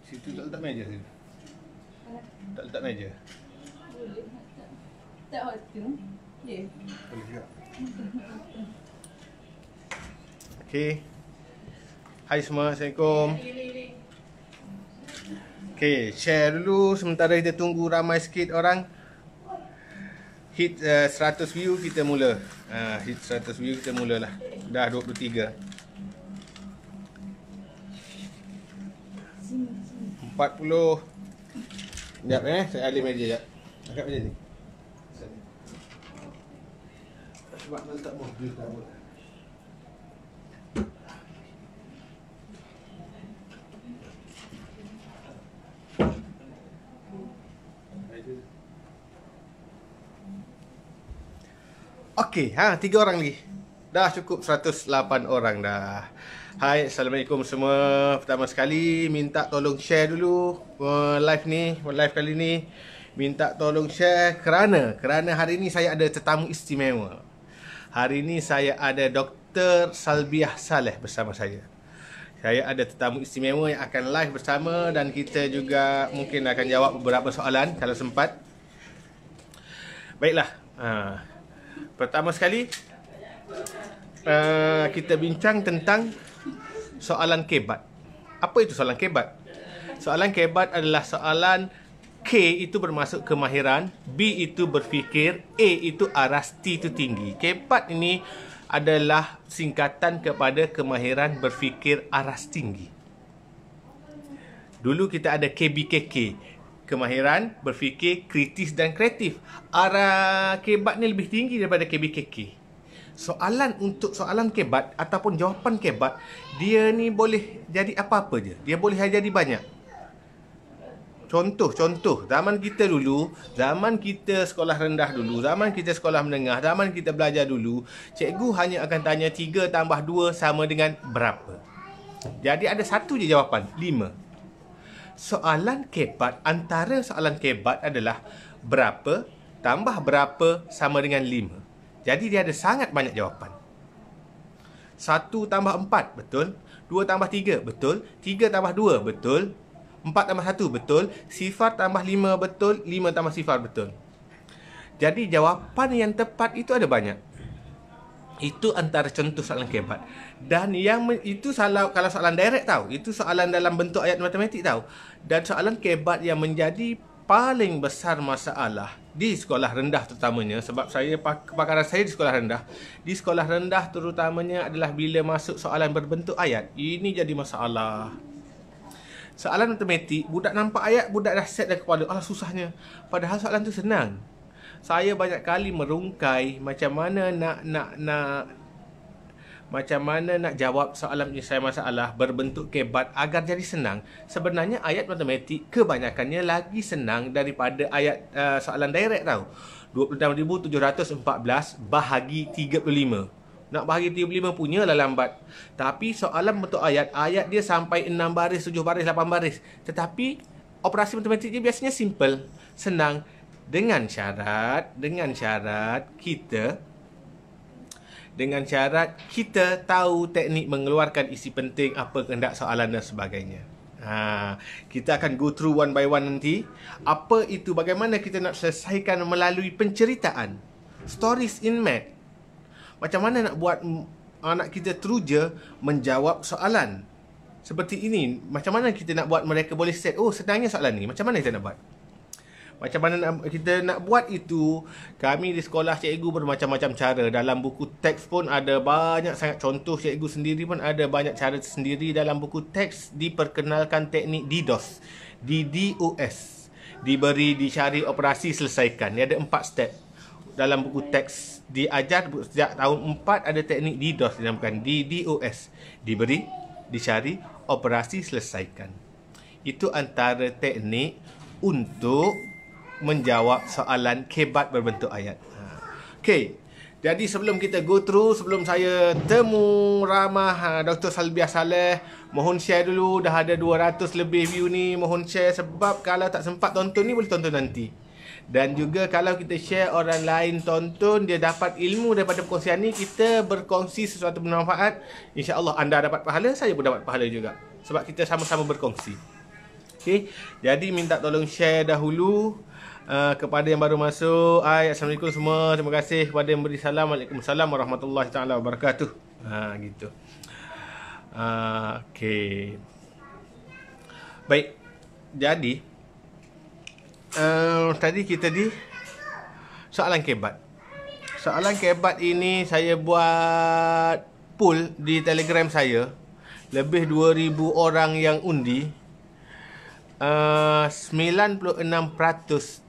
Situ tak letak meja situ. Tak letak meja. Boleh. Tak hotu. Ya. Boleh juga. Okey. Hai semua, Assalamualaikum. Okey, share dulu sementara kita tunggu ramai sikit orang. Hit 100 view kita mula. Hit 100 view kita mulalah. Dah 23. 40. Sekejap saya alih meja sekejap. Angkat meja ni. Sebab nak letak mobil tak boleh. Okey, 3 orang lagi. Dah cukup 108 orang dah. Hai, Assalamualaikum semua. Pertama sekali minta tolong share dulu live ni, live kali ni. Minta tolong share kerana hari ni saya ada tetamu istimewa. Hari ni saya ada Dr. Salbiah Saleh bersama saya. Saya ada tetamu istimewa yang akan live bersama dan kita juga mungkin akan jawab beberapa soalan kalau sempat. Baiklah. Pertama sekali kita bincang tentang soalan kebat. Apa itu soalan kebat? Soalan kebat adalah soalan K itu bermaksud kemahiran, B itu berfikir, A itu aras, T itu tinggi. Kebat ini adalah singkatan kepada kemahiran berfikir aras tinggi. Dulu kita ada KBKK, kemahiran berfikir kritis dan kreatif. Arah kebat ni lebih tinggi daripada KBKK. Untuk soalan kebat ataupun jawapan kebat, dia ni boleh jadi apa-apa je. Dia boleh jadi banyak. Contoh, zaman kita dulu, zaman kita sekolah rendah dulu, zaman kita sekolah menengah, zaman kita belajar dulu, cikgu hanya akan tanya 3 tambah 2 sama dengan berapa. Jadi ada satu je jawapan, 5. Soalan kebat, antara soalan kebat adalah berapa tambah berapa sama dengan 5. Jadi dia ada sangat banyak jawapan. 1 tambah 4, betul. 2 tambah 3, betul. 3 tambah 2, betul. 4 tambah 1, betul. Sifar tambah 5, betul. 5 tambah sifar, betul. Jadi jawapan yang tepat itu ada banyak. Itu antara contoh soalan kebat. Dan itu kalau soalan direct tahu. Itu soalan dalam bentuk ayat matematik tahu. Dan soalan kebat yang menjadi paling besar masalah di sekolah rendah terutamanya, sebab kepakaran saya di sekolah rendah. Di sekolah rendah terutamanya adalah bila masuk soalan berbentuk ayat. Ini jadi masalah. Soalan matematik, budak nampak ayat, budak dah set dah kepala. Alah susahnya. Padahal soalan tu senang. Saya banyak kali merungkai macam mana nak jawab soalan yang saya masalah berbentuk kebat agar jadi senang. Sebenarnya ayat matematik kebanyakannya lagi senang daripada ayat soalan direct tau. 26,714 bahagi 35. Nak bahagi 35 punyalah lambat. Tapi soalan bentuk ayat dia sampai 6 baris, 7 baris, 8 baris. Tetapi operasi matematik dia biasanya simple, senang. Dengan syarat kita tahu teknik mengeluarkan isi penting, apa kehendak soalan dan sebagainya. Kita akan go through one by one nanti. Apa itu, bagaimana kita nak selesaikan melalui penceritaan. Stories in math. Macam mana nak buat anak kita teruja menjawab soalan seperti ini. Macam mana kita nak buat mereka boleh set, oh senangnya soalan ni, macam mana kita nak buat. Macam mana kita nak buat itu. Kami di sekolah cikgu bermacam-macam cara. Dalam buku teks pun ada banyak sangat contoh. Cikgu sendiri pun ada banyak cara sendiri. Dalam buku teks diperkenalkan teknik DDoS, DDoS. Diberi, dicari, operasi, selesaikan. Dia ada 4 step. Dalam buku teks diajar sejak tahun 4 ada teknik DDoS dinamakan DDoS. Diberi, dicari, operasi, selesaikan. Itu antara teknik untuk menjawab soalan kebat berbentuk ayat. Okey. Jadi sebelum kita go through, sebelum saya temu ramah Dr. Salbiah Saleh, mohon share dulu. Dah ada 200 lebih view ni. Mohon share sebab kalau tak sempat tonton ni, boleh tonton nanti. Dan juga kalau kita share, orang lain tonton, dia dapat ilmu daripada perkongsian ni. Kita berkongsi sesuatu bermanfaat, insya-Allah anda dapat pahala, saya pun dapat pahala juga. Sebab kita sama-sama berkongsi. Okey, jadi minta tolong share dahulu kepada yang baru masuk. Assalamualaikum semua. Terima kasih kepada yang beri salam. Waalaikumsalam warahmatullahi taala wabarakatuh. Gitu. Okey. Baik. Jadi tadi kita di soalan kebat. Soalan kebat ini saya buat poll di Telegram saya. Lebih 2000 orang yang undi. 96%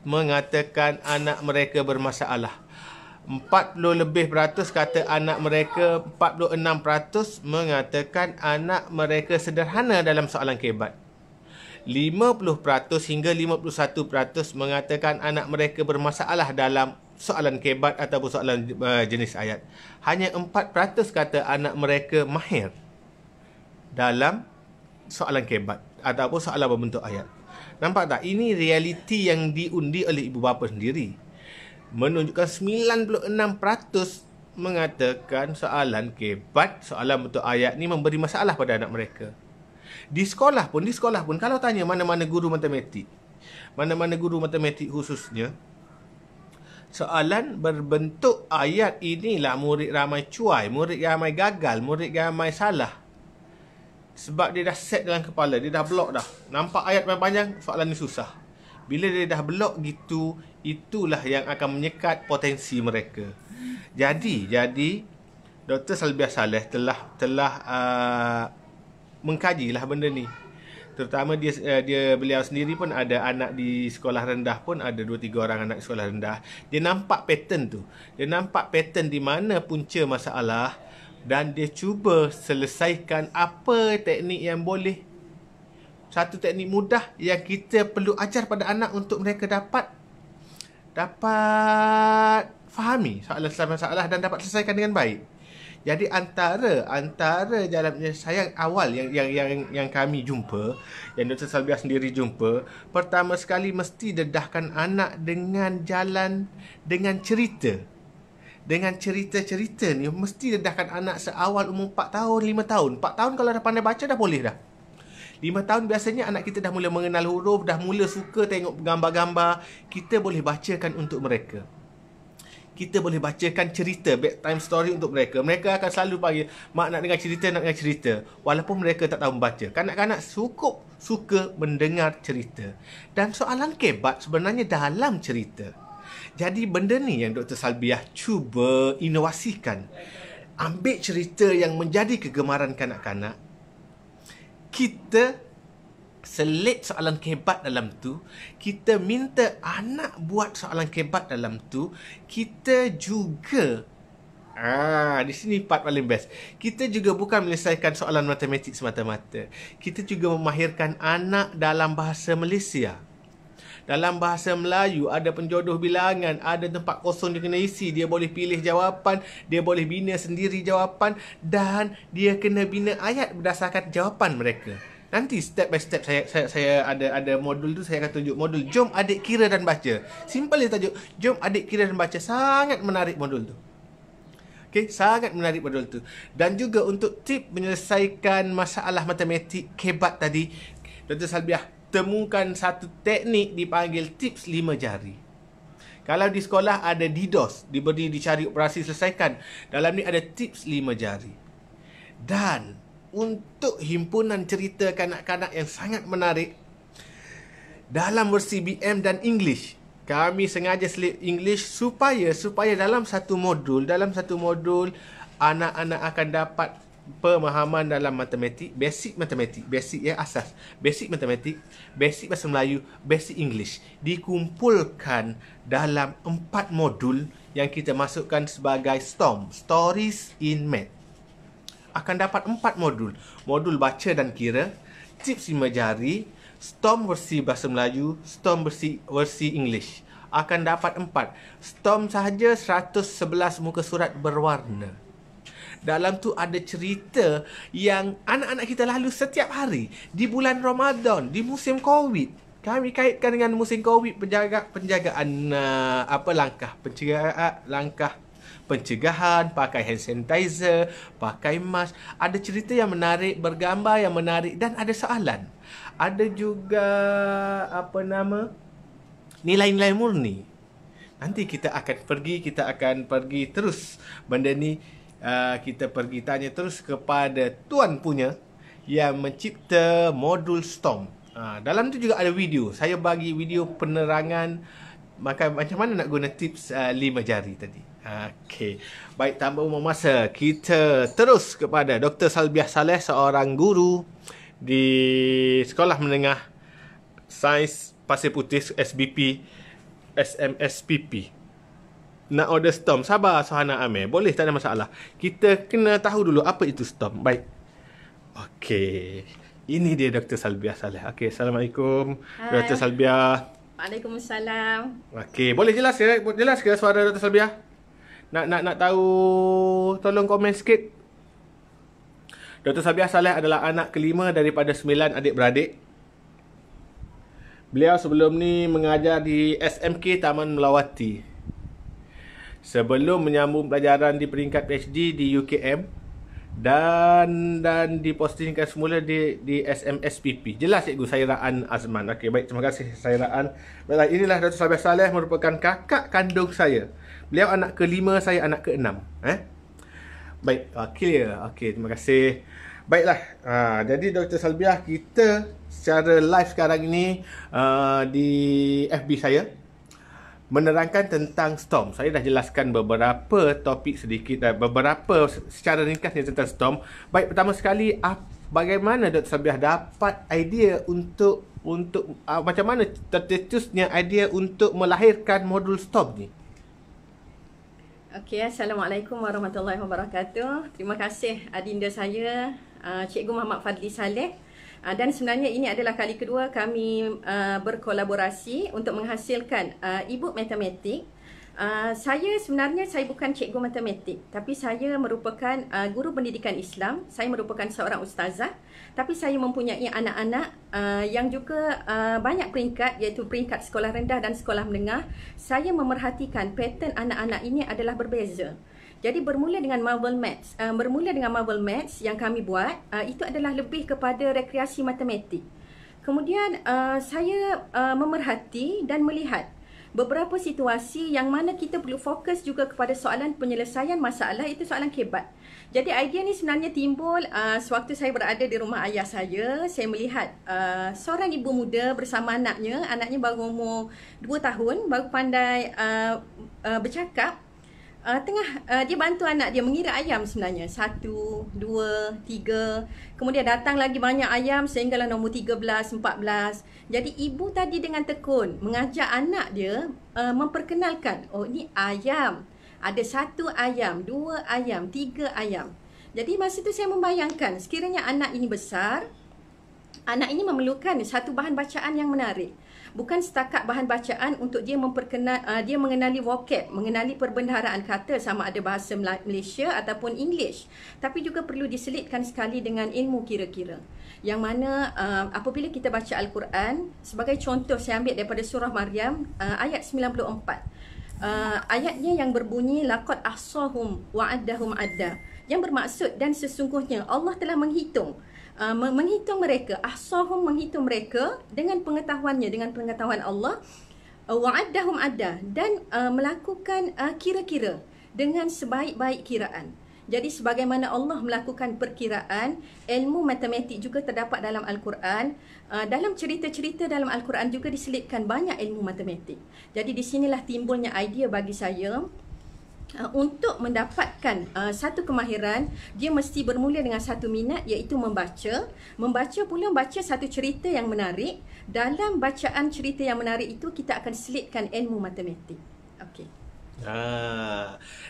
mengatakan anak mereka bermasalah. 40 lebih peratus kata anak mereka, 46% mengatakan anak mereka sederhana dalam soalan kebat. 50% hingga 51% mengatakan anak mereka bermasalah dalam soalan kebat ataupun soalan jenis ayat. Hanya 4% kata anak mereka mahir dalam soalan kebat ataupun soalan berbentuk ayat. Nampak tak? Ini realiti yang diundi oleh ibu bapa sendiri. Menunjukkan 96% mengatakan soalan kebat, soalan bentuk ayat ni memberi masalah pada anak mereka. Di sekolah pun kalau tanya mana-mana guru matematik khususnya, soalan berbentuk ayat inilah murid ramai cuai, murid ramai gagal, murid ramai salah. Sebab dia dah set dalam kepala, dia dah block dah. Nampak ayat panjang, soalan ni susah. Bila dia dah block gitu, itulah yang akan menyekat potensi mereka. Jadi Dr. Salbiah Saleh telah mengkajilah benda ni. Terutama beliau sendiri pun ada anak di sekolah rendah pun, ada 2-3 orang anak di sekolah rendah. Dia nampak pattern tu. Dia nampak pattern di mana punca masalah dan dia cuba selesaikan apa teknik yang boleh. Satu teknik mudah yang kita perlu ajar pada anak untuk mereka dapat fahami soalan-soalan dan dapat selesaikan dengan baik. Jadi antara jalan penyelesaian awal yang kami jumpa, yang Dr. Salbiah sendiri jumpa, pertama sekali mesti dedahkan anak dengan cerita. Dengan cerita-cerita ni mesti dedahkan anak seawal umur 4 tahun, 5 tahun. 4 tahun kalau dah pandai baca dah boleh dah. 5 tahun biasanya anak kita dah mula mengenal huruf, dah mula suka tengok gambar-gambar. Kita boleh bacakan untuk mereka. Kita boleh bacakan cerita, bedtime story untuk mereka. Mereka akan selalu panggil, mak nak dengar cerita. Walaupun mereka tak tahu membaca. Kanak-kanak suka mendengar cerita. Dan soalan kebat sebenarnya dalam cerita. Jadi benda ni yang Dr. Salbiah cuba inovasikan. Ambil cerita yang menjadi kegemaran kanak-kanak. Kita selit soalan kebat dalam tu. Kita minta anak buat soalan kebat dalam tu. Kita juga di sini part paling best. Kita juga bukan menyelesaikan soalan matematik semata-mata. Kita juga memahirkan anak dalam bahasa Malaysia. Dalam bahasa Melayu ada penjodoh bilangan, ada tempat kosong dia kena isi, dia boleh pilih jawapan, dia boleh bina sendiri jawapan dan dia kena bina ayat berdasarkan jawapan mereka. Nanti step by step saya ada modul tu, saya akan tunjuk modul Jom Adik Kira dan Baca. Simple dia tajuk, Jom Adik Kira dan Baca. Sangat menarik modul tu. Okay, sangat menarik modul tu. Dan juga untuk tip menyelesaikan masalah matematik kebat tadi, Dr. Salbiah temukan satu teknik dipanggil tips 5 jari. Kalau di sekolah ada DDoS, dicari operasi selesaikan. Dalam ni ada tips 5 jari. Dan untuk himpunan cerita kanak-kanak yang sangat menarik, dalam versi BM dan English, kami sengaja selip English supaya dalam satu modul anak-anak akan dapat pemahaman dalam matematik, basic yang asas, basic matematik, basic bahasa Melayu, basic English, dikumpulkan dalam 4 modul yang kita masukkan sebagai STOM, Stories in Math. Akan dapat 4 modul. Modul baca dan kira, tips 5 jari, STOM versi bahasa Melayu, STOM versi English. Akan dapat 4. STOM sahaja 111 muka surat berwarna. Dalam tu ada cerita yang anak-anak kita lalu setiap hari. Di bulan Ramadan, di musim Covid. Kami kaitkan dengan musim Covid, penjagaan langkah pencegahan, pakai hand sanitizer, pakai mask. Ada cerita yang menarik, bergambar yang menarik dan ada soalan. Ada juga nilai-nilai murni. Nanti kita akan pergi terus benda ni, kita pergi tanya terus kepada tuan punya yang mencipta modul STORM. Dalam tu juga ada video. Saya bagi video penerangan macam mana nak guna tips 5 jari tadi. Okey. Baik, tanpa buang masa, kita terus kepada Dr. Salbiah Saleh, seorang guru di Sekolah Menengah Sains Pasir Putih SBP SMSPP. Nak order STORM. Sabar Sohana Amir. Boleh, tak ada masalah. Kita kena tahu dulu apa itu STORM. Baik. Okey. Ini dia Dr. Salbiah Saleh. Okey, Assalamualaikum. Hai. Dr. Salbiah. Waalaikumsalam. Okey, boleh jelas ke suara Dr. Salbiah? Nak tahu, tolong komen sikit. Dr. Salbiah Saleh adalah anak kelima daripada 9 adik-beradik. Beliau sebelum ni mengajar di SMK Taman Melawati. Sebelum menyambung pelajaran di peringkat PhD di UKM dan dipostingkan semula di SMSPP. Jelas cikgu, saya Raan Azman. Okey, baik, terima kasih saya Raan. Baiklah, inilah Dr. Salbiah Saleh, merupakan kakak kandung saya. Beliau anak ke-5, saya anak ke-6. Baik, clear. Okey, terima kasih. Baiklah, jadi Dr. Salbiah, kita secara live sekarang ini di FB saya menerangkan tentang STORM. Saya dah jelaskan beberapa topik sedikit, beberapa secara ringkasnya tentang STORM. Baik, pertama sekali, bagaimana Dr. Salbiah dapat idea untuk macam mana tercetusnya idea untuk melahirkan modul STORM ni? Okey, Assalamualaikum warahmatullahi wabarakatuh. Terima kasih adinda saya, Cikgu Muhammad Fadli Saleh. Dan sebenarnya ini adalah kali kedua kami berkolaborasi untuk menghasilkan e-book matematik. Saya bukan cikgu matematik, tapi saya merupakan guru pendidikan Islam. Saya merupakan seorang ustazah, tapi saya mempunyai anak-anak yang juga banyak peringkat, iaitu peringkat sekolah rendah dan sekolah menengah. Saya memerhatikan pattern anak-anak ini adalah berbeza. Jadi bermula dengan Marvel Maths yang kami buat, itu adalah lebih kepada rekreasi matematik. Kemudian saya memerhati dan melihat beberapa situasi yang mana kita perlu fokus juga kepada soalan penyelesaian masalah, itu soalan kebat. Jadi idea ni sebenarnya timbul sewaktu saya berada di rumah ayah saya. Saya melihat seorang ibu muda bersama anaknya baru umur 2 tahun, baru pandai bercakap. Dia bantu anak dia mengira ayam sebenarnya. 1, 2, 3. Kemudian datang lagi banyak ayam sehinggalah nombor 13, 14. Jadi ibu tadi dengan tekun mengajak anak dia memperkenalkan, oh ni ayam. Ada 1 ayam, 2 ayam, 3 ayam. Jadi masa tu saya membayangkan, sekiranya anak ini besar, anak ini memerlukan satu bahan bacaan yang menarik. Bukan setakat bahan bacaan untuk dia dia mengenali vocab, mengenali perbendaharaan kata sama ada bahasa Malaysia ataupun English, tapi juga perlu diselitkan sekali dengan ilmu kira-kira. Yang mana apabila kita baca Al-Quran, sebagai contoh saya ambil daripada surah Maryam ayat 94. Ayatnya yang berbunyi laqad ahsahum wa addahum adda, yang bermaksud dan sesungguhnya Allah telah menghitung mereka. Ahsahum, menghitung mereka dengan pengetahuannya, dengan pengetahuan Allah. Wa'addahum adda, dan melakukan kira-kira dengan sebaik-baik kiraan. Jadi sebagaimana Allah melakukan perkiraan, ilmu matematik juga terdapat dalam Al-Quran. Dalam cerita-cerita dalam Al-Quran juga diselipkan banyak ilmu matematik. Jadi di sinilah timbulnya idea bagi saya. Untuk mendapatkan satu kemahiran, dia mesti bermula dengan satu minat, iaitu membaca. Membaca pula, baca satu cerita yang menarik. Dalam bacaan cerita yang menarik itu, kita akan selitkan ilmu matematik. Okey.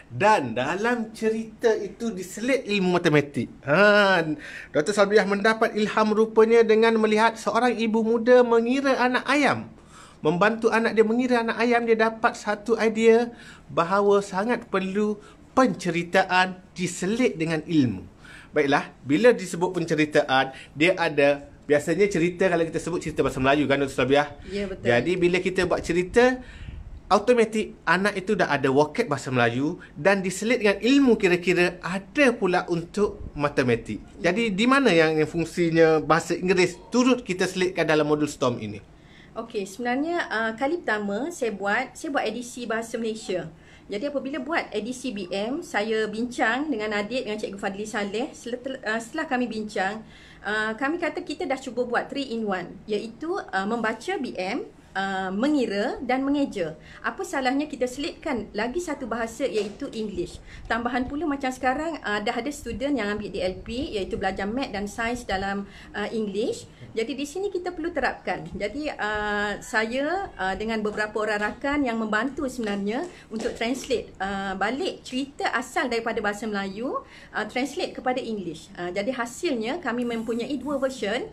Dan dalam cerita itu diselit ilmu matematik. Dr. Salbiah mendapat ilham rupanya dengan melihat seorang ibu muda mengira anak ayam. Membantu anak dia mengira anak ayam, dia dapat satu idea bahawa sangat perlu penceritaan diselit dengan ilmu. Baiklah, bila disebut penceritaan, dia ada, biasanya cerita kalau kita sebut cerita bahasa Melayu kan Dr. Salbiah? Ya, betul. Jadi bila kita buat cerita, automatik anak itu dah ada vocab bahasa Melayu dan diselit dengan ilmu kira-kira ada pula untuk matematik. Jadi di mana yang fungsinya bahasa Inggeris turut kita selitkan dalam modul STOM ini? Okey, sebenarnya kali pertama saya buat edisi bahasa Malaysia. Jadi apabila buat edisi BM, saya bincang dengan adik, dengan Cikgu Fadli Saleh. Setelah kami bincang, kami kata kita dah cuba buat 3 in 1, iaitu membaca BM, mengira dan mengeja. Apa salahnya kita selitkan lagi satu bahasa, iaitu English. Tambahan pula macam sekarang dah ada student yang ambil DLP, iaitu belajar math dan sains dalam English. Jadi di sini kita perlu terapkan. Jadi saya dengan beberapa orang rakan yang membantu sebenarnya untuk translate balik cerita asal daripada bahasa Melayu, translate kepada English. Jadi hasilnya kami mempunyai 2 version,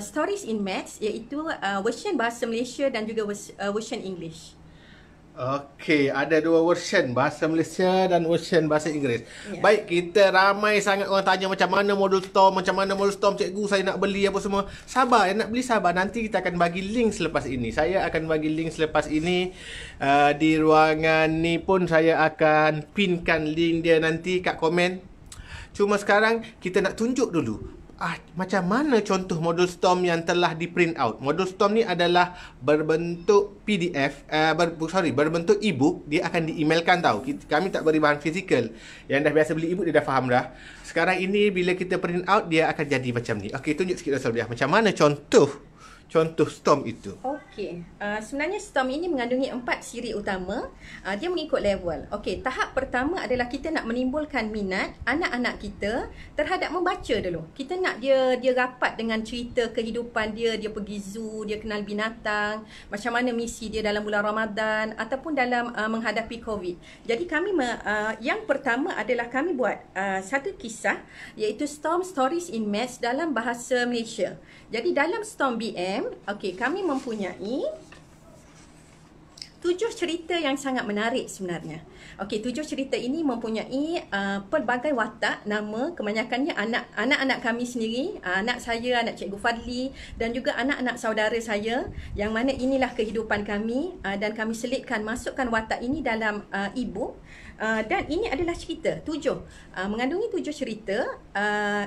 Stories in Maths, iaitu version bahasa Malaysia dan juga version English. Okey, ada 2 version, bahasa Malaysia dan version bahasa Inggeris. Ya. Baik, kita ramai sangat orang tanya macam mana modul STOM, cikgu saya nak beli apa semua. Sabar, yang nak beli sabar. Nanti kita akan bagi link selepas ini. Saya akan bagi link selepas ini. Di ruangan ni pun saya akan pinkan link dia nanti kat komen. Cuma sekarang kita nak tunjuk dulu macam mana contoh modul STOM yang telah di print out. Modul STOM ni adalah berbentuk PDF, berbentuk e-book. Dia akan di-emailkan tau. Kami tak beri bahan fizikal. Yang dah biasa beli e-book dia dah faham dah. Sekarang ini bila kita print out dia akan jadi macam ni. Okey, tunjuk sikit Rasul dia. Macam mana contoh STOM itu? Okey, sebenarnya STOM ini mengandungi 4 siri utama. Dia mengikut level. Okey, tahap pertama adalah kita nak menimbulkan minat anak-anak kita terhadap membaca dulu. Kita nak dia rapat dengan cerita kehidupan dia pergi zoo, dia kenal binatang, macam mana misi dia dalam bulan Ramadan ataupun dalam menghadapi COVID. Jadi kami yang pertama adalah kami buat satu kisah, iaitu STOM Stories in Maths dalam bahasa Malaysia. Jadi dalam STOM BM, okey, kami mempunyai 7 cerita yang sangat menarik sebenarnya. Okey, 7 cerita ini mempunyai pelbagai watak, nama, kebanyakannya anak-anak kami sendiri, anak saya, anak Cikgu Fadli dan juga anak-anak saudara saya, yang mana inilah kehidupan kami dan kami selitkan, masukkan watak ini dalam e-book. Dan ini adalah cerita 7, mengandungi 7 cerita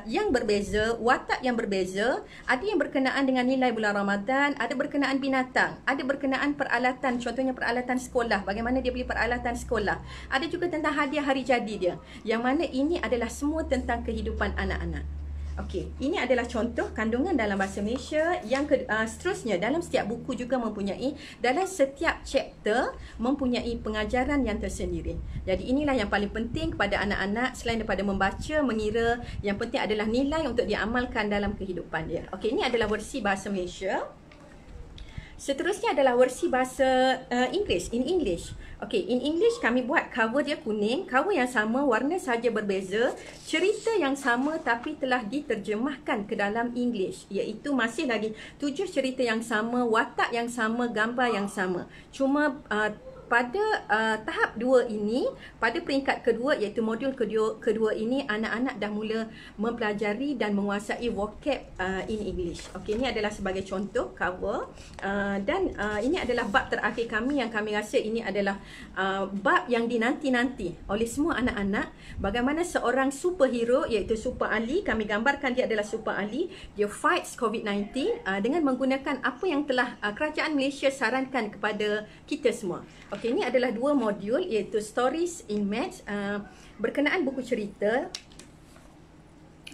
yang berbeza, watak yang berbeza. Ada yang berkenaan dengan nilai bulan Ramadan, ada berkenaan binatang, ada berkenaan peralatan, contohnya peralatan sekolah, bagaimana dia beli peralatan sekolah. Ada juga tentang hadiah hari jadi dia, yang mana ini adalah semua tentang kehidupan anak-anak. Okey, ini adalah contoh kandungan dalam bahasa Malaysia. Yang seterusnya, dalam setiap buku juga mempunyai, dalam setiap chapter mempunyai pengajaran yang tersendiri. Jadi inilah yang paling penting kepada anak-anak, selain daripada membaca, mengira, yang penting adalah nilai untuk diamalkan dalam kehidupan dia. Okey, ini adalah versi bahasa Malaysia. Seterusnya adalah versi bahasa Inggeris, in English. Okey, in English kami buat cover dia kuning, cover yang sama, warna saja berbeza, cerita yang sama tapi telah diterjemahkan ke dalam English, iaitu masih lagi 7 cerita yang sama, watak yang sama, gambar yang sama. Cuma pada tahap 2 ini, pada peringkat kedua, iaitu modul kedua ini, anak-anak dah mula mempelajari dan menguasai vocab in English. Okey, ini adalah sebagai contoh cover, dan ini adalah bab terakhir kami yang kami rasa ini adalah bab yang dinanti-nanti oleh semua anak-anak. Bagaimana seorang superhero, iaitu Super Ali, kami gambarkan dia adalah Super Ali, dia fights COVID-19 dengan menggunakan apa yang telah kerajaan Malaysia sarankan kepada kita semua. Okey, ini adalah 2 modul, iaitu Stories in Maths, berkenaan buku cerita.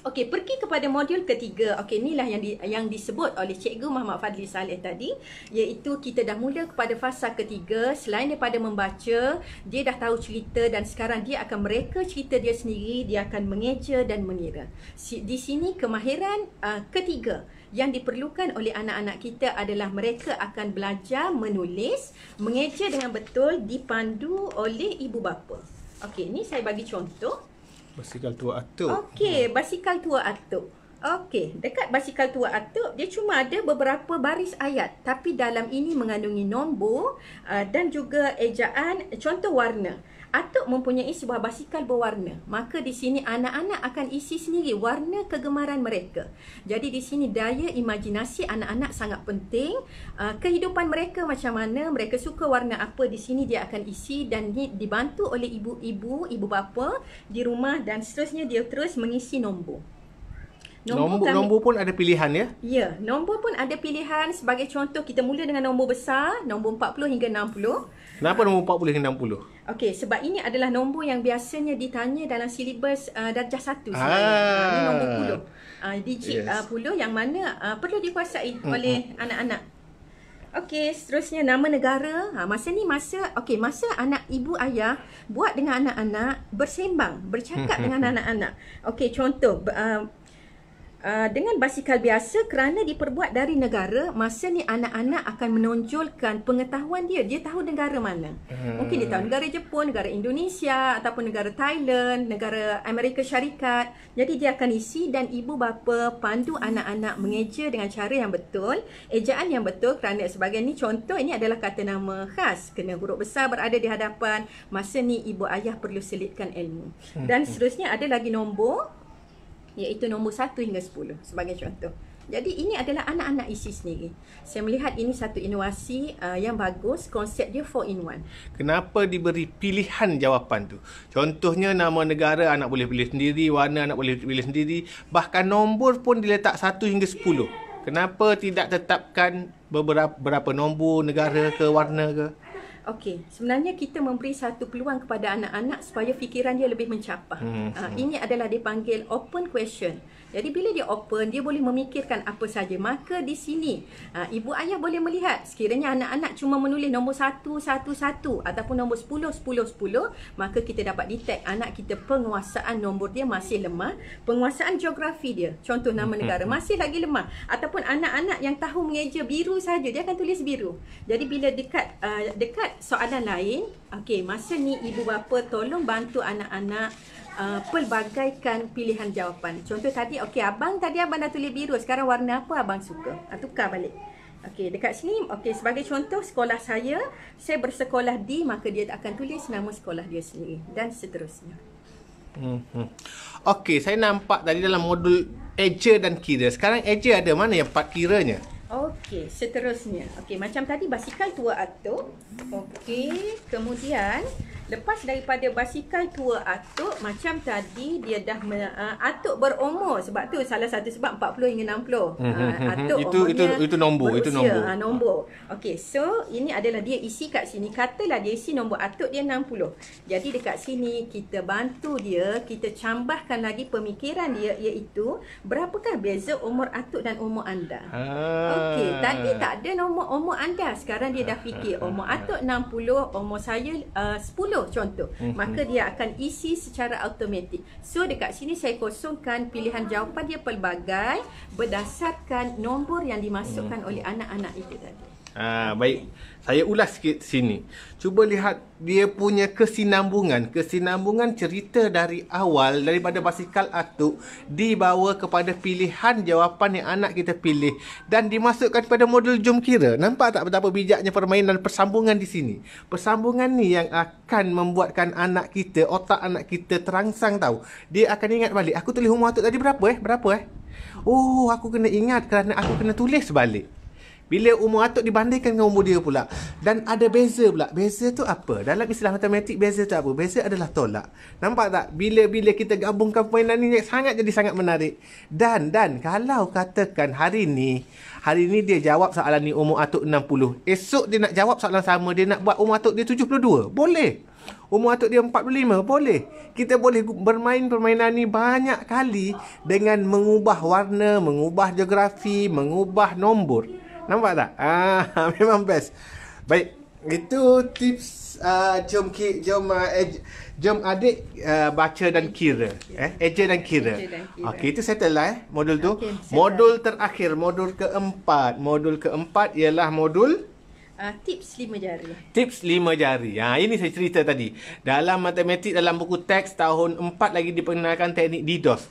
Okey, pergi kepada modul ketiga. Okey, inilah yang disebut oleh Cikgu Muhammad Fadli Saleh tadi, iaitu kita dah mula kepada fasa ketiga. Selain daripada membaca, dia dah tahu cerita dan sekarang dia akan mereka cerita dia sendiri, dia akan mengeja dan mengira. Di sini kemahiran ketiga yang diperlukan oleh anak-anak kita adalah mereka akan belajar menulis, mengeja dengan betul, dipandu oleh ibu bapa. Okey, ni saya bagi contoh. Basikal tua atuk. Okey, basikal tua atuk. Okey, dekat basikal tua atuk, dia cuma ada beberapa baris ayat, tapi dalam ini mengandungi nombor dan juga ejaan, contoh warna. Atuk mempunyai sebuah basikal berwarna. Maka di sini anak-anak akan isi sendiri warna kegemaran mereka. Jadi di sini daya imajinasi anak-anak sangat penting. Kehidupan mereka macam mana, mereka suka warna apa, di sini dia akan isi dan dibantu oleh ibu-ibu, ibu bapa di rumah dan seterusnya dia terus mengisi nombor. Nombor pun ada pilihan ya? Ya, nombor pun ada pilihan. Sebagai contoh, kita mula dengan nombor besar, nombor 40 hingga 60. Kenapa nombor 40 hingga 60? Okey, sebab ini adalah nombor yang biasanya ditanya dalam silibus darjah 1 sebenarnya. Ini nombor 10. Digit Yes. 10 yang mana perlu dikuasai oleh anak-anak. Okey, seterusnya nama negara. Masa anak ibu ayah buat dengan anak-anak, bersembang, bercakap dengan anak-anak. Okey, contoh dengan basikal biasa, kerana diperbuat dari negara, masa ni anak-anak akan menonjolkan pengetahuan dia. Dia tahu negara mana. Mungkin dia tahu negara Jepun, negara Indonesia, ataupun negara Thailand, negara Amerika Syarikat. Jadi dia akan isi dan ibu bapa pandu anak-anak mengeja dengan cara yang betul, ejaan yang betul, kerana sebagai ni contoh, ini adalah kata nama khas. Kena huruf besar berada di hadapan. Masa ni ibu ayah perlu selitkan ilmu. Dan seterusnya ada lagi nombor, iaitu nombor 1 hingga 10 sebagai contoh. Jadi ini adalah anak-anak isi sendiri. Saya melihat ini satu inovasi yang bagus, konsep dia 4-in-1. Kenapa diberi pilihan jawapan tu? Contohnya nama negara anak boleh pilih sendiri, warna anak boleh pilih sendiri, bahkan nombor pun diletak 1 hingga 10. Kenapa tidak tetapkan berapa nombor, negara ke, warna ke? Okey, sebenarnya kita memberi satu peluang kepada anak-anak supaya fikiran dia lebih mencapah. Ini adalah dipanggil open question. Jadi bila dia open, dia boleh memikirkan apa saja. Maka di sini ibu ayah boleh melihat sekiranya anak-anak cuma menulis nombor 1, 1, 1 ataupun nombor 10, 10, 10, maka kita dapat detect anak kita penguasaan nombor dia masih lemah, penguasaan geografi dia, contoh nama negara, masih lagi lemah. Ataupun anak-anak yang tahu mengeja biru saja, dia akan tulis biru. Jadi bila dekat soalan lain, okey, masa ni ibu bapa tolong bantu anak-anak pelbagaikan pilihan jawapan. Contoh tadi, okey, abang dah tulis biru, sekarang warna apa abang suka? Tukar balik. Okey, dekat sini, okey, sebagai contoh sekolah saya bersekolah di, maka dia akan tulis nama sekolah dia sendiri dan seterusnya. Okey, saya nampak tadi dalam modul eja dan kira. Sekarang eja ada mana yang part kiranya? Okey, seterusnya. Okey, macam tadi basikal tua atuk. Okey, kemudian lepas daripada basikal tua atuk, macam tadi dia dah atuk berumur. Sebab tu salah satu sebab 40 hingga 60. Atuk itu nombor, berusia, itu nombor. Nombor. Okey, so ini adalah dia isi kat sini. Katalah dia isi nombor atuk dia 60. Jadi dekat sini kita bantu dia, kita cambahkan lagi pemikiran dia, iaitu berapakah beza umur atuk dan umur anda. Okey, tadi tak ada nombor umur anda. Sekarang dia dah fikir umur atuk 60, umur saya 10 contoh. Maka dia akan isi secara automatik. So dekat sini saya kosongkan pilihan jawapan dia pelbagai berdasarkan nombor yang dimasukkan oleh anak-anak itu tadi. Baik, saya ulas sikit sini. Cuba lihat dia punya kesinambungan cerita dari awal, daripada basikal atuk dibawa kepada pilihan jawapan yang anak kita pilih dan dimasukkan pada modul jom kira. Nampak tak betapa bijaknya permainan persambungan di sini? Persambungan ni yang akan membuatkan anak kita, otak anak kita terangsang tahu. Dia akan ingat balik, aku tulis umur atuk tadi berapa? Oh, aku kena ingat kerana aku kena tulis balik. Bila umur atuk dibandingkan dengan umur dia pula. Dan ada beza pula. Beza tu apa? Dalam istilah matematik, beza tu apa? Beza adalah tolak. Nampak tak? Bila kita gabungkan permainan ni jadi sangat menarik. Dan kalau katakan hari ni dia jawab soalan ni umur atuk 60. Esok dia nak jawab soalan sama, dia nak buat umur atuk dia 72. Boleh. Umur atuk dia 45. Boleh. Kita boleh bermain permainan ni banyak kali dengan mengubah warna, mengubah geografi, mengubah nombor. Nampak tak? Memang best. Baik, itu tips jom adik baca dan kira. Eja dan kira. Okey, itu settle lah modul tu. Okay, modul terakhir, modul keempat ialah modul tips 5 jari. Tips 5 jari. Ini saya cerita tadi. Dalam matematik, dalam buku teks tahun 4 lagi diperkenalkan teknik DDoS.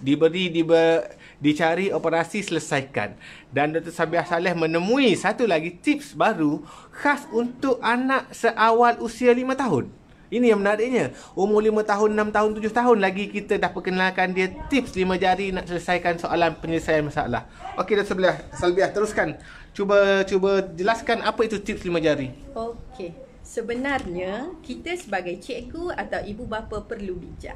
Dicari operasi selesaikan. Dan Dr. Sabiah Saleh menemui satu lagi tips baru khas untuk anak seawal usia 5 tahun. Ini yang menariknya. Umur 5 tahun, 6 tahun, 7 tahun lagi kita dah perkenalkan dia tips 5 jari nak selesaikan soalan penyelesaian masalah. Okey, dah Salbiah teruskan. Cuba jelaskan apa itu tips 5 jari. Okey. Sebenarnya kita sebagai cikgu atau ibu bapa perlu bijak.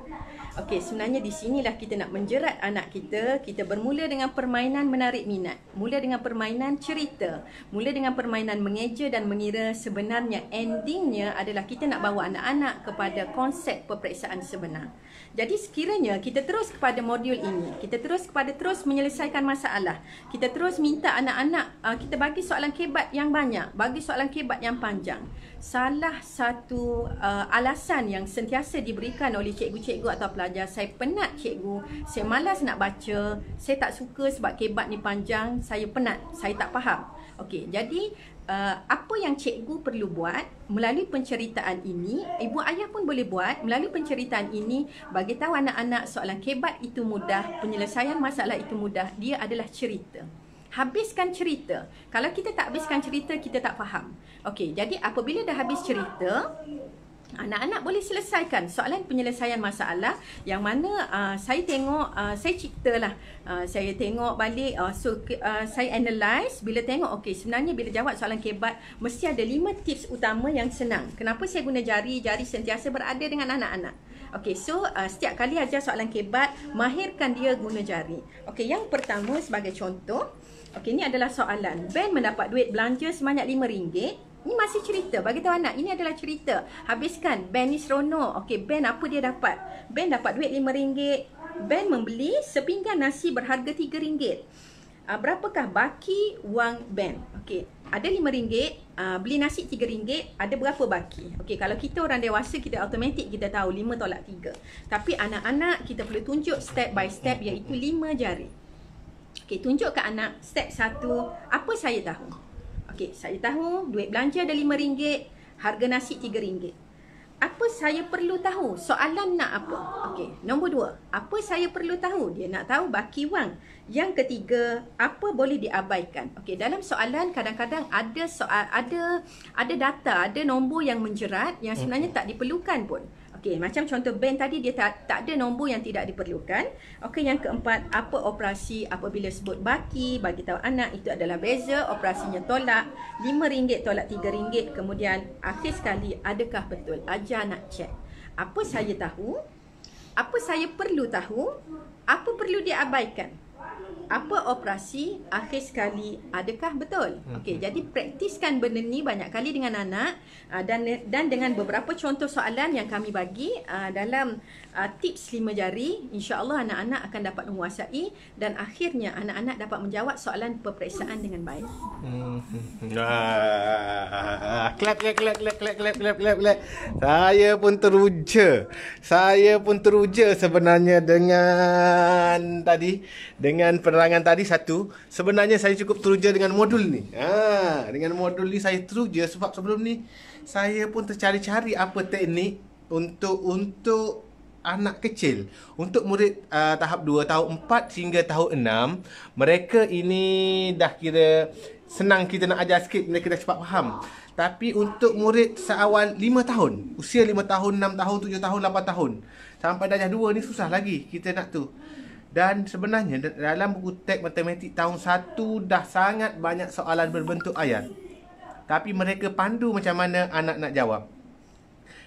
Okey, sebenarnya di sinilah kita nak menjerat anak kita. Kita bermula dengan permainan menarik minat. Mula dengan permainan cerita. Mula dengan permainan mengeja dan mengira. Sebenarnya endingnya adalah kita nak bawa anak-anak kepada konsep peperiksaan sebenar. Jadi sekiranya kita terus kepada modul ini, kita terus menyelesaikan masalah, kita terus minta anak-anak, kita bagi soalan kebat yang banyak, bagi soalan kebat yang panjang. Salah satu alasan yang sentiasa diberikan oleh cikgu-cikgu atau pelajar, saya penat cikgu, saya malas nak baca, saya tak suka sebab kebat ni panjang, saya penat, saya tak faham. Okey, jadi apa yang cikgu perlu buat melalui penceritaan ini, ibu ayah pun boleh buat melalui penceritaan ini, bagi tahu anak-anak soalan kebat itu mudah, penyelesaian masalah itu mudah, dia adalah cerita. Habiskan cerita. Kalau kita tak habiskan cerita, kita tak faham. Okey, jadi apabila dah habis cerita, anak-anak boleh selesaikan soalan penyelesaian masalah yang mana saya tengok, saya ciptalah, saya tengok balik, saya analyse, bila tengok okey, sebenarnya bila jawab soalan kebat mesti ada 5 tips utama yang senang. Kenapa saya guna jari sentiasa berada dengan anak-anak. Okey, so setiap kali ajar soalan kebat, mahirkan dia guna jari. Okey, yang pertama sebagai contoh, okey, ini adalah soalan. Ben mendapat duit belanja sebanyak RM5. Ini masih cerita. Bagi tahu anak, ini adalah cerita. Habiskan. Ben ni seronok. Okey, Ben apa dia dapat? Ben dapat duit RM5. Ben membeli sepinggan nasi berharga RM3. Berapakah baki wang Ben? Okey, ada RM5, beli nasi RM3, ada berapa baki? Okey, kalau kita orang dewasa, kita automatik kita tahu 5 tolak 3. Tapi anak-anak kita perlu tunjuk step by step, iaitu 5 jari. Okey, tunjuk ke anak step 1, apa saya tahu? Okey, saya tahu duit belanja ada RM5, harga nasi RM3. Apa saya perlu tahu? Soalan nak apa? Okey, nombor 2, apa saya perlu tahu? Dia nak tahu baki wang. Yang ketiga, apa boleh diabaikan? Okey, dalam soalan kadang-kadang ada ada data, ada nombor yang menjerat yang sebenarnya tak diperlukan pun. Okey, macam contoh Ben tadi, dia tak ada nombor yang tidak diperlukan. Okey, yang keempat, apa operasi apabila sebut baki? Bagi tahu anak itu adalah beza, operasinya tolak RM5 tolak RM3. Kemudian akhir sekali, adakah betul? Ajar nak cek. Apa saya tahu? Apa saya perlu tahu? Apa perlu diabaikan? Apa operasi? Akhir sekali, adakah betul? Okey, jadi praktiskan benda ni banyak kali dengan anak, dan dengan beberapa contoh soalan yang kami bagi dalam tips 5 jari, insya-Allah anak-anak akan dapat menguasai dan akhirnya anak-anak dapat menjawab soalan peperiksaan dengan baik. Clap. Saya pun teruja sebenarnya dengan penerangan tadi satu. Sebenarnya saya cukup teruja dengan modul ni. Dengan modul ni saya teruja sebab sebelum ni saya pun tercari-cari apa teknik untuk anak kecil, untuk murid tahap 2, tahap 4 hingga tahap 6. Mereka ini dah kira senang kita nak ajar sikit, mereka dah cepat faham. Tapi untuk murid seawal 5 tahun, usia 5 tahun, 6 tahun, 7 tahun, 8 tahun sampai darjah 2 ni susah lagi kita nak tu. Dan sebenarnya dalam buku teks matematik tahun 1 dah sangat banyak soalan berbentuk ayat. Tapi mereka pandu macam mana anak nak jawab.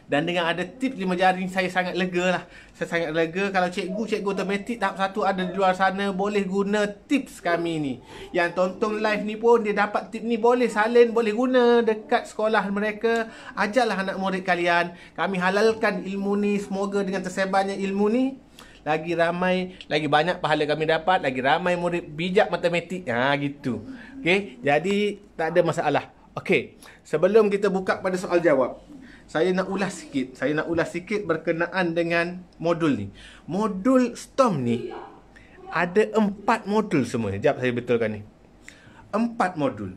Dan dengan ada tips 5 jari, saya sangat lega lah. Saya sangat lega kalau cikgu matematik tahap 1 ada di luar sana, boleh guna tips kami ni. Yang tonton live ni pun dia dapat tips ni, boleh salin, boleh guna dekat sekolah mereka. Ajarlah anak murid kalian. Kami halalkan ilmu ni. Semoga dengan tersebarnya ilmu ni, lagi ramai, lagi banyak pahala kami dapat, lagi ramai murid bijak matematik. Gitu. Okey, jadi tak ada masalah. Okey, sebelum kita buka pada soal jawab, saya nak ulas sikit berkenaan dengan modul ni. Modul STOM ni ada 4 modul semua. Sekejap saya betulkan ni. 4 modul.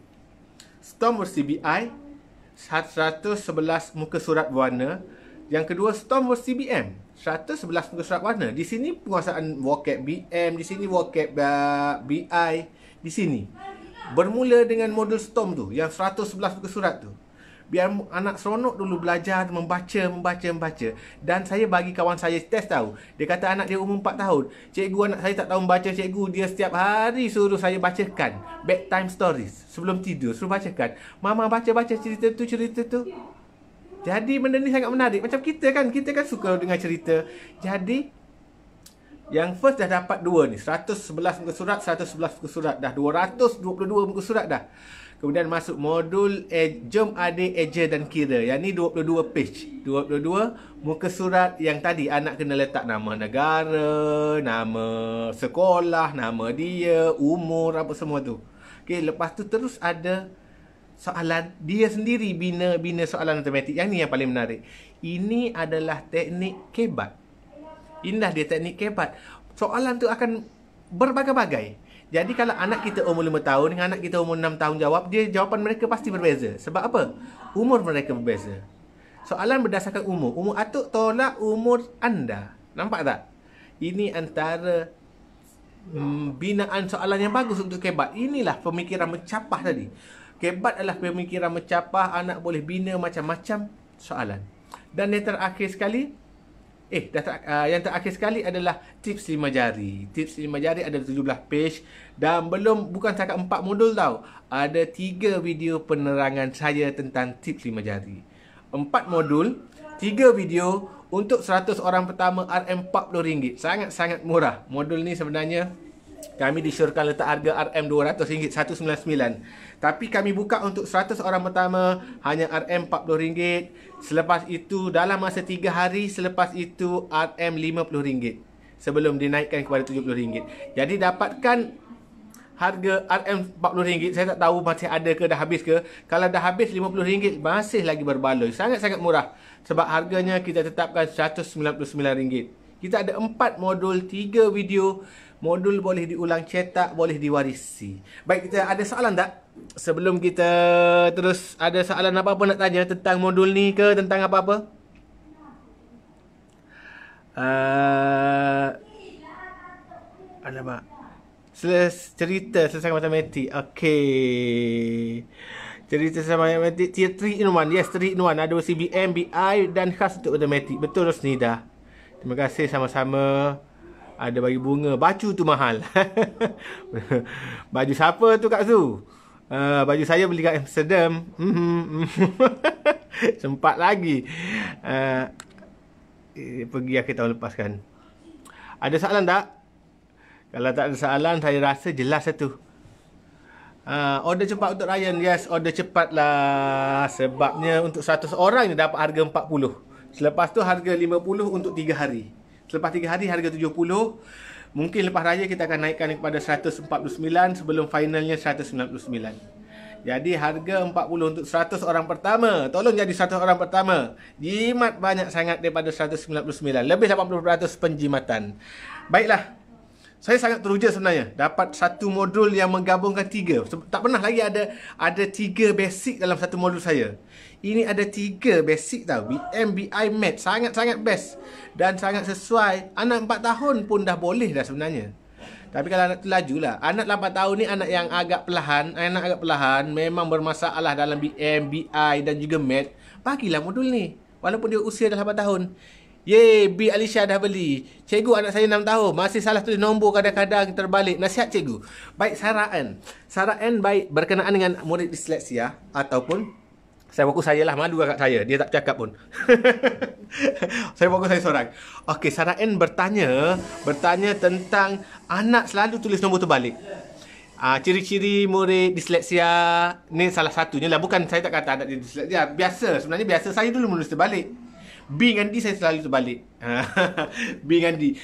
STOM CBI 111 muka surat warna. Yang kedua STOM CBM 111 muka surat warna. Di sini penguasaan vocab BM, di sini vocab BI, di sini. Bermula dengan modul STOM tu yang 111 muka surat tu. Biar anak seronok dulu belajar, membaca. Dan saya bagi kawan saya test tahu. Dia kata anak dia umur 4 tahun. Cikgu, anak saya tak tahu membaca, cikgu. Dia setiap hari suruh saya bacakan bedtime stories. Sebelum tidur, suruh bacakan. Mama baca-baca cerita tu. Jadi benda ni sangat menarik. Macam kita kan suka dengar cerita. Jadi yang first dah dapat 2 ni, 111 muka surat, 111 muka surat dah, 222 muka surat dah. Kemudian masuk modul Jom Adik Eja dan Kira. Yang ni 22 page, 22 muka surat. Yang tadi anak kena letak nama negara, nama sekolah, nama dia, umur, apa semua tu. Okay, lepas tu terus ada soalan. Dia sendiri bina soalan matematik. Yang ni yang paling menarik. Ini adalah teknik kebat. Inilah dia teknik kebat. Soalan tu akan berbagai-bagai. Jadi kalau anak kita umur 5 tahun dengan anak kita umur 6 tahun jawab, jawapan mereka pasti berbeza. Sebab apa? Umur mereka berbeza. Soalan berdasarkan umur. Umur atuk tolak umur anda. Nampak tak? Ini antara binaan soalan yang bagus untuk kebat. Inilah pemikiran mencapai tadi. Kebat adalah pemikiran mencapai. Anak boleh bina macam-macam soalan. Dan yang terakhir sekali, yang terakhir sekali adalah tips 5 jari. Tips 5 jari ada 17 page. Dan bukan cakap 4 modul tau. Ada 3 video penerangan saya tentang tips 5 jari. 4 modul, 3 video untuk 100 orang pertama RM40. Sangat-sangat murah. Modul ni sebenarnya kami disyorkan letak harga RM200, RM199. Tapi kami buka untuk 100 orang pertama hanya RM40. Selepas itu dalam masa 3 hari, selepas itu RM50 sebelum dinaikkan kepada RM70. Jadi dapatkan harga RM40. Saya tak tahu masih ada ke, dah habis ke. Kalau dah habis RM50 masih lagi berbaloi. Sangat-sangat murah. Sebab harganya kita tetapkan RM199. Kita ada 4 modul, 3 video. Modul boleh diulang cetak, boleh diwarisi. Baik, kita ada soalan tak? Sebelum kita terus, ada soalan apa-apa nak tanya tentang modul ni ke, tentang apa-apa? Alamak. Cerita selesai matematik. Okey. Cerita selesai matematik. 3 in 1. Yes, 3 in 1. Ada CBM, BI dan khas untuk matematik. Betul, Rosnida. Terima kasih sama-sama. Ada bagi bunga. Baju tu mahal. Baju siapa tu Kak Zu? Baju saya beli kat Amsterdam. Sempat lagi. Pergi akhir tahun lepas kan. Ada soalan tak? Kalau tak ada soalan, saya rasa jelas satu. Order cepat untuk Ryan. Yes, order cepat lah. Sebabnya untuk 100 orang ni dapat harga 40. Selepas tu harga 50 untuk 3 hari. Selepas 3 hari harga 70. Mungkin lepas raya kita akan naikkan kepada 149 sebelum finalnya 199. Jadi harga 40 untuk 100 orang pertama. Tolong jadi 100 orang pertama. Jimat banyak sangat daripada 199. Lebih 80% penjimatan. Baiklah. Saya sangat teruja sebenarnya dapat satu modul yang menggabungkan 3. Tak pernah lagi ada 3 basic dalam satu modul saya. Ini ada 3 basic tau. BM, BI, Math. Sangat-sangat best. Dan sangat sesuai. Anak 4 tahun pun dah boleh dah sebenarnya. Tapi kalau anak tu laju lah. Anak 8 tahun ni anak yang agak perlahan. Memang bermasalah dalam BM, BI dan juga Math. Bagilah modul ni. Walaupun dia usia dah 8 tahun. Yeay, B Alicia dah beli. Cikgu, anak saya 6 tahun. Masih salah tulis nombor kadang-kadang terbalik. Nasihat cikgu. Baik, Saraan baik berkenaan dengan murid disleksia ataupun saya fokus saya lah. Malu kakak saya. Dia tak cakap pun. Saya fokus saya seorang. Okey, Saraan bertanya tentang anak selalu tulis nombor terbalik. Ciri-ciri murid disleksia ni salah satunya lah. Bukan saya tak kata anak dia disleksia. Sebenarnya biasa saya dulu menulis terbalik. B dengan D saya selalu terbalik. B dengan D.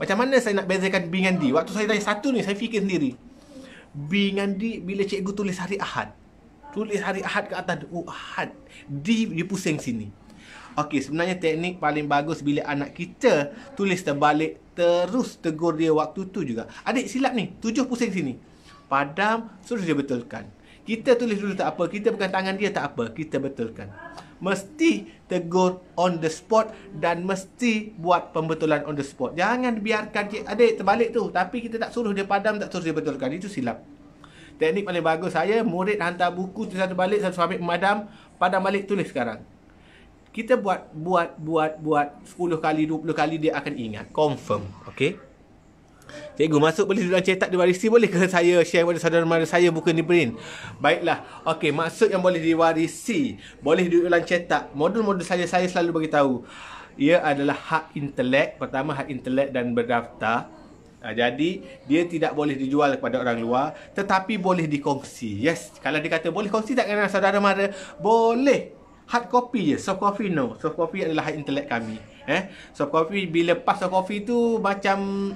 Macam mana saya nak bezakan B dengan D? Waktu saya tanya satu ni, saya fikir sendiri. B dengan D, bila cikgu tulis hari Ahad. Tulis hari Ahad ke atas. Ahad. D, dia pusing sini. Okey, sebenarnya teknik paling bagus bila anak kita tulis terbalik, terus tegur dia waktu tu juga. Adik, silap ni. 7 pusing sini. Padam, suruh dia betulkan. Kita tulis dulu tak apa. Kita pegang tangan dia tak apa. Kita betulkan. Mesti tegur on the spot dan mesti buat pembetulan on the spot. Jangan biarkan adik terbalik tu tapi kita tak suruh dia padam, tak suruh dia betulkan. Itu silap. Teknik paling bagus saya, murid hantar buku tulisan terbalik, saya ambil memadam, Padang balik tulis sekarang. Kita buat 10 kali, 20 kali dia akan ingat. Confirm. Okay? Cikgu masuk boleh duduk dalam cetak diwarisi, boleh ke saya share kepada saudara-saudara saya buku ni print? Baiklah. Okey, maksud yang boleh diwarisi, boleh duduk dalam cetak. Modul-modul saya selalu bagi tahu. Ia adalah hak intelek. Pertama, hak intelek dan berdaftar. Jadi, dia tidak boleh dijual kepada orang luar, tetapi boleh dikongsi. Yes, kalau dia kata boleh kongsi tak dengan saudara mara, boleh. Hard copy je, soft copy no. Soft copy adalah hak intelek kami. Soft copy, bila pas soft copy tu macam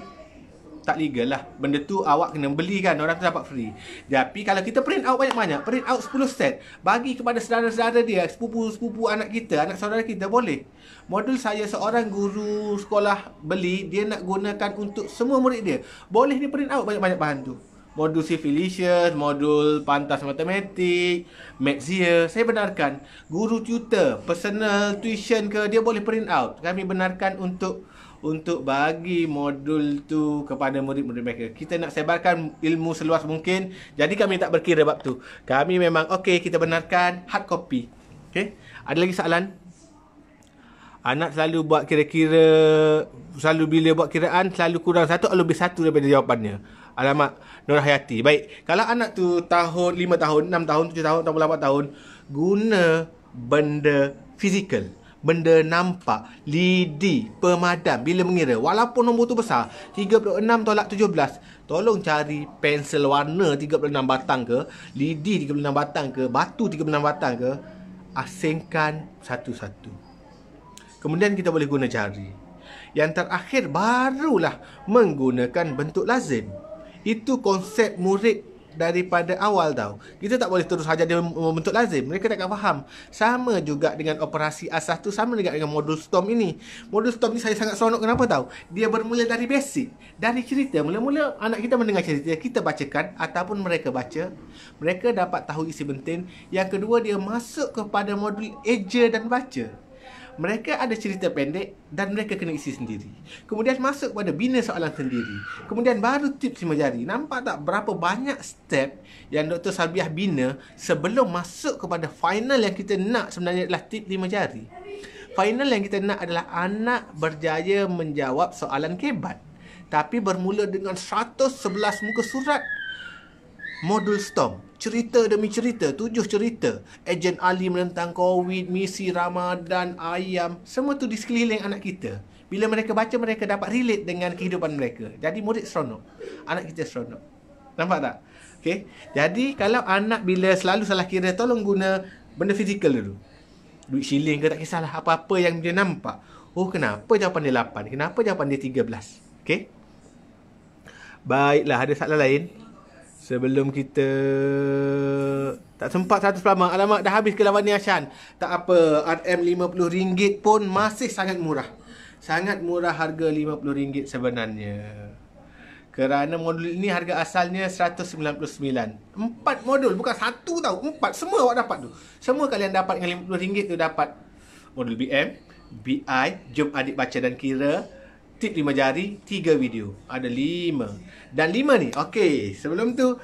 tak legal lah. Benda tu awak kena beli kan, orang tu dapat free. Tapi kalau kita print out banyak-banyak, print out 10 set, bagi kepada saudara-saudara dia, sepupu-sepupu anak kita, anak saudara kita, boleh. Modul saya seorang guru sekolah beli, dia nak gunakan untuk semua murid dia. Boleh dia print out banyak-banyak bahan tu. Modul Civilicious, modul Pantas Matematik, Mathsia, saya benarkan. Guru tutor, personal tuition ke, dia boleh print out. Kami benarkan untuk bagi modul tu kepada murid-murid mereka. Kita nak sebarkan ilmu seluas mungkin. Jadi kami tak berkira bab tu. Kami memang okey, kita benarkan hard copy. Okey? Ada lagi soalan? Anak selalu buat kira-kira, selalu bila buat kiraan selalu kurang satu atau lebih satu daripada jawapannya. Alamak, Nur Hayati. Baik, kalau anak tu tahun 5 tahun, 6 tahun, 7 tahun, 8 tahun, guna benda fizikal, benda nampak, lidi, pemadam bila mengira. Walaupun nombor tu besar, 36 tolak 17, tolong cari pensel warna 36 batang ke, lidi 36 batang ke, batu 36 batang ke, asingkan satu-satu. Kemudian kita boleh guna jari. Yang terakhir barulah menggunakan bentuk lazim. Itu konsep murid daripada awal tau. Kita tak boleh terus saja dia membentuk lazim. Mereka takkan faham. Sama juga dengan operasi asas tu, sama juga dengan modul STOM ini. Modul STOM ni saya sangat seronok. Kenapa tahu? Dia bermula dari basic, dari cerita. Mula-mula anak kita mendengar cerita, kita bacakan ataupun mereka baca, mereka dapat tahu isi penting. Yang kedua, dia masuk kepada modul eja dan baca. Mereka ada cerita pendek dan mereka kena isi sendiri. Kemudian masuk pada bina soalan sendiri. Kemudian baru tips 5 jari. Nampak tak berapa banyak step yang Dr. Salbiah bina sebelum masuk kepada final yang kita nak sebenarnya adalah tips 5 jari. Final yang kita nak adalah anak berjaya menjawab soalan kebat. Tapi bermula dengan 111 muka surat. Modul STOM, cerita demi cerita, 7 cerita. Ejen Ali menentang COVID, misi Ramadan, ayam, semua tu di sekeliling anak kita. Bila mereka baca, mereka dapat relate dengan kehidupan mereka. Jadi murid seronok, anak kita seronok. Nampak tak? Okay? Jadi kalau anak bila selalu salah kira, tolong guna benda fizikal dulu. Duit shilling ke tak kisahlah, apa-apa yang dia nampak. Oh, kenapa jawapan dia 8? Kenapa jawapan dia 13? Okay? Baiklah, ada soalan lain? Sebelum kita tak sempat 100 lama. Alamak, dah habis ke lawan ni Ashan. Tak apa, RM50 pun masih sangat murah. Sangat murah harga RM50 sebenarnya. Kerana modul ini harga asalnya 199. 4 modul, bukan satu tau. 4, semua awak dapat tu. Semua kalian dapat dengan RM50 tu dapat modul BM, BI, jom adik baca dan kira, tip 5 jari, 3 video. Ada 5. Dan 5 ni, okey, sebelum tu,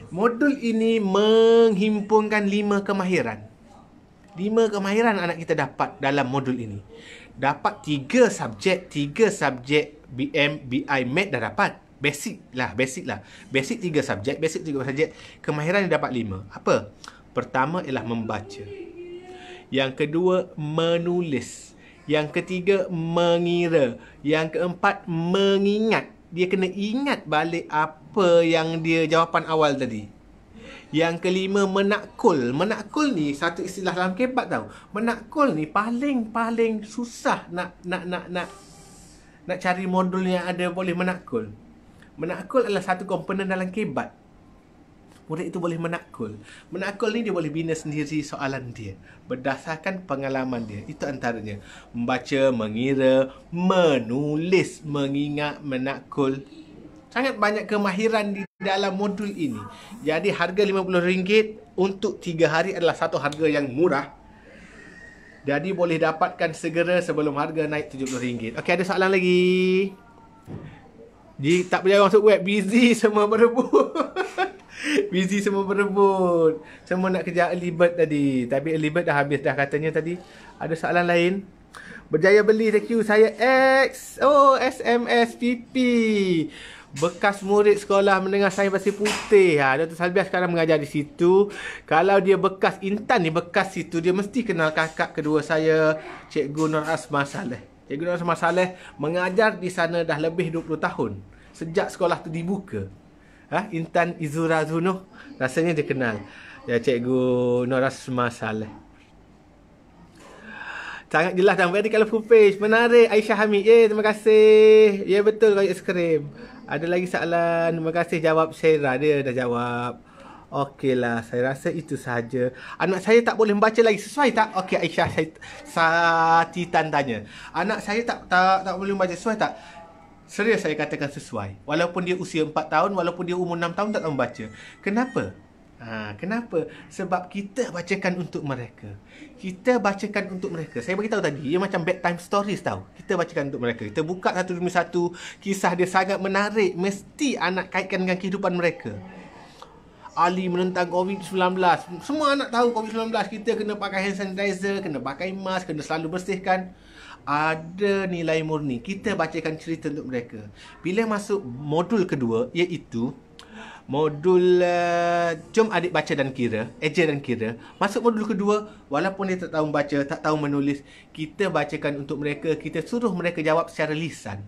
modul ini menghimpunkan 5 kemahiran. 5 kemahiran anak kita dapat dalam modul ini. Dapat 3 subjek BM, BI, Math dah dapat. Basic lah. Basic 3 subjek, kemahiran dia dapat 5. Apa? Pertama ialah membaca. Yang kedua, menulis. Yang ketiga, mengira. Yang keempat, mengingat. Dia kena ingat balik apa yang dia jawapan awal tadi. Yang kelima, menakul. Menakul ni satu istilah dalam kebat tau. Menakul ni paling susah nak cari modul yang ada boleh menakul. Menakul adalah satu komponen dalam kebat. Murid itu boleh menakul. Menakul ni dia boleh bina sendiri soalan dia berdasarkan pengalaman dia. Itu antaranya. Membaca, mengira, menulis, mengingat, menakul. Sangat banyak kemahiran di dalam modul ini. Jadi harga RM50 untuk 3 hari adalah satu harga yang murah. Jadi boleh dapatkan segera sebelum harga naik RM70. Okey, ada soalan lagi? Tak berjaya masuk web, busy semua berebut. Busy semua berebut. Semua nak kejar early bird tadi. Tapi early bird dah habis dah katanya tadi. Ada soalan lain? Berjaya beli, thank you. Saya X. Oh, SMS PP. Bekas murid sekolah menengah Sains Pasir Putih. Dr. Salbiah sekarang mengajar di situ. Kalau dia bekas Intan ni, bekas situ, dia mesti kenal kakak kedua saya, Cikgu Nur Asmah Saleh. Cikgu Nur Asmah Saleh mengajar di sana dah lebih 20 tahun. Sejak sekolah tu dibuka. Intan Izura Zunuh, rasanya dia kenal. Ya, Cikgu Nur Asmah Saleh. Sangat jelas dan very colourful page. Menarik. Aisyah Hamid. Terima kasih. Ya, betul kau aiskrim. Ada lagi soalan? Terima kasih jawab Syera. Dia dah jawab. Okeylah, saya rasa itu sahaja. Anak saya tak boleh membaca lagi. Sesuai tak? Okey, Aisyah, Titan tanya. Anak saya tak boleh membaca. Sesuai tak? Serius saya katakan sesuai. Walaupun dia usia 4 tahun, walaupun dia umur 6 tahun tak tahu membaca. Kenapa? Kenapa? Sebab kita bacakan untuk mereka. Kita bacakan untuk mereka. Saya beritahu tadi, ia macam bedtime stories tahu. Kita bacakan untuk mereka. Kita buka satu demi satu, kisah dia sangat menarik. Mesti anak kaitkan dengan kehidupan mereka. Ali menentang COVID-19. Semua anak tahu COVID-19. Kita kena pakai hand sanitizer, kena pakai mask, kena selalu bersihkan. Ada nilai murni. Kita bacakan cerita untuk mereka. Bila masuk modul kedua, iaitu modul jom adik baca dan kira, eja dan kira. Masuk modul kedua, walaupun dia tak tahu membaca, tak tahu menulis, kita bacakan untuk mereka. Kita suruh mereka jawab secara lisan.